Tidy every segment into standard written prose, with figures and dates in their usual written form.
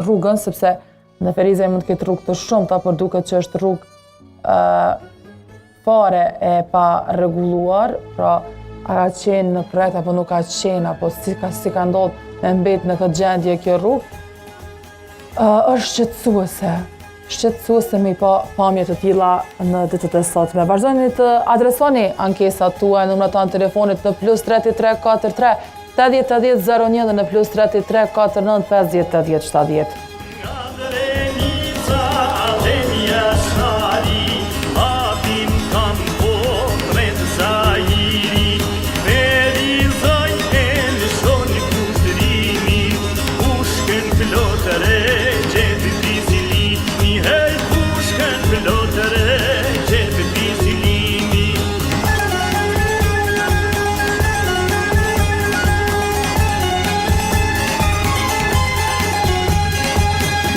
rrugën, sepse në Ferizaj mund të ketë rrugë të shumta, por duket që është rrugë fare e pa rregulluar, pra a ka qenë në projekt apo nuk ka qenë, apo si ka ndodhur me mbet në këtë gjendje kjo rrugë, është shqetësuese me pa pamje të tilla në ditët e sotme. Vazhdoni të adresoni ankesat tuaja në numrat tanë telefonit në +33 43 80 80 01 dhe në +33 49 50 80 70.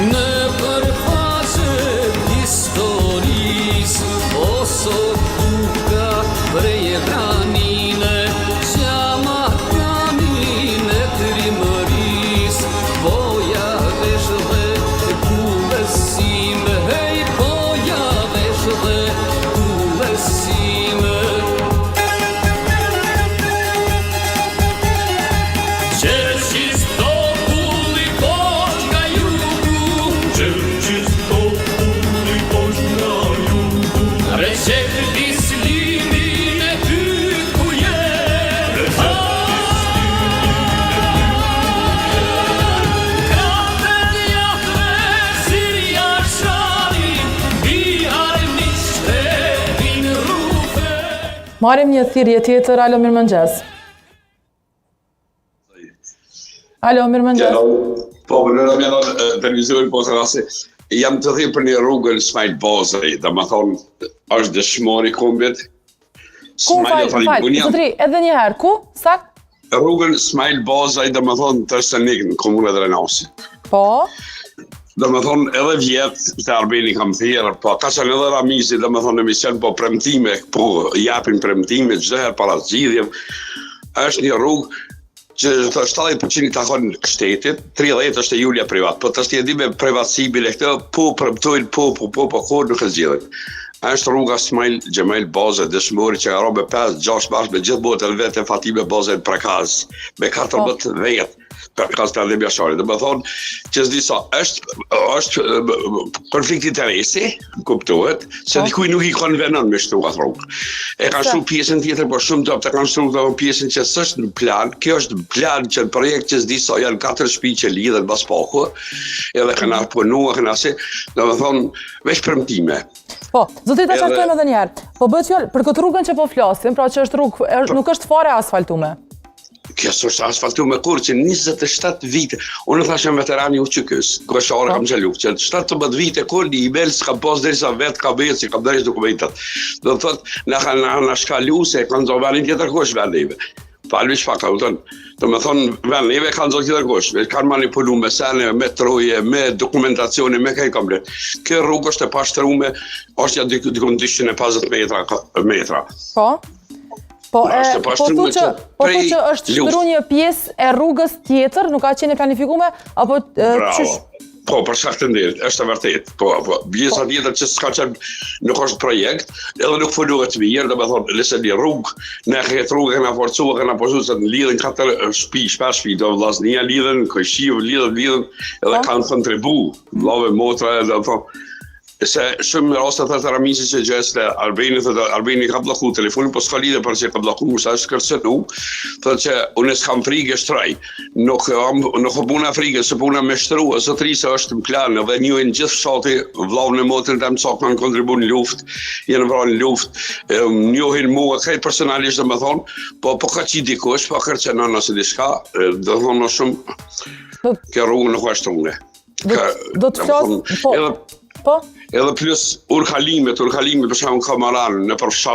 Në përfaqe historisë, o sot buka prej ekranine, qama kanine të rimërisë, poja vesh dhe ku besime, hej, poja vesh dhe ku besime. Marim një thirrje tjetër, alo mirëmëngjes. Alo mirëmëngjes. Po, në janë televizorin po të rase, jam të thirrë për një rrugën Ismail Bazaj, dhe më thonë, është dëshmori kombit. Ku zotri, edhe një herë, ku? Sakt? Rrugën Ismail Bazaj, dhe më thonë, të Sënik në komunën e Drenasi. Po? Dhe më thonë, edhe vjetë të Arbeni kam thirrë, po ka qenë edhe Ramizi, dhe më thonë, emision, po premtime, po japin premtime, çdo herë para zgjidhjem. Është një rrugë që 70% i takon shtetit, 30% është e Julia privat, po të di me privatësi bile këtë, po premtojnë, po, kur nuk e zgjidhen. Është rruga Ismail Gjemel Bazaj, dëshmori që ka robe 5-6 bashkë me gjithë botën vetë Fatime Bazaj në Prekaz, me 14 vetë. Prekaz të Adem Jashari, dhe më thonë që s'di sa, është konflikt interesi, kuptohet, se dikuj nuk i konvenon me shtu atë rrugë. E ka shtu pjesën tjetër, por shumë të kanë shtu dhe pjesën që s'është në plan, kjo është në plan që në projekt që s'di sa, janë 4 shtëpi që lidhen bas paku, edhe këna punua, këna si, dhe më thonë, veç premtime. Po, zotri ta qartojmë edhe njerë, po bëhet fjallë, për këtë rrugën që po flasim, pra që është rrugë, nuk është fare asfaltume. Kjo është asfaltume kur që 27 vite, unë thashëm veterani u qykës, këshare kam gjellu, që 17 vite kur një email s'kam pas dhe sa vetë ka bëjë, që kam dhejsh dokumentat. Dhe të thot, në shkallu se kanë zonë venin tjetër kush veneve. Palvi shpaka, të me thonë veneve kanë zonë tjetër kush, kanë manipulu me sene, me troje, me dokumentacione, me kaj komplet. Kjo rrugë është e pashtrume, është ja dikun 250 metra. Po thu që është shkru një pjesë e rrugës tjetër, nuk ka qenë planifikume, apo qysh? Po, për shkak të nderit, është e vërtet. Po, pjesa tjetër që s'ka qenë, nuk është projekt, edhe nuk folluhet mirë, dhe me thonë, lese një rrugë, ne këtë rrugë këna forcua, këna posu se në lidhen 4 shpi, do vllaznia lidhen, Kojshiv lidhen, edhe kanë kontribu, vllave motra, dhe thonë, se shumë raste të Ramisi që gjesë dhe Arbeni ka bloku telefonin, po s'ka lidhe për që ka bloku, sa është kërcenu, thë që unë s'kam frikë shtraj, nuk puna frikë, se puna me shtru, zotri se është në plan, dhe njojnë gjithë fshati, vlavën e motrin të mëca kanë kontribu në luft, jenë vranë në luft, njohin mua, kajtë personalisht dhe me thonë, po ka qi dikush, po kërcenon nëse diçka, dhe thonë shumë, kjo rrugë nuk është rrugë. Do të flasë, po? Edhe plus urkalimet për shumë kamaran në përfshaf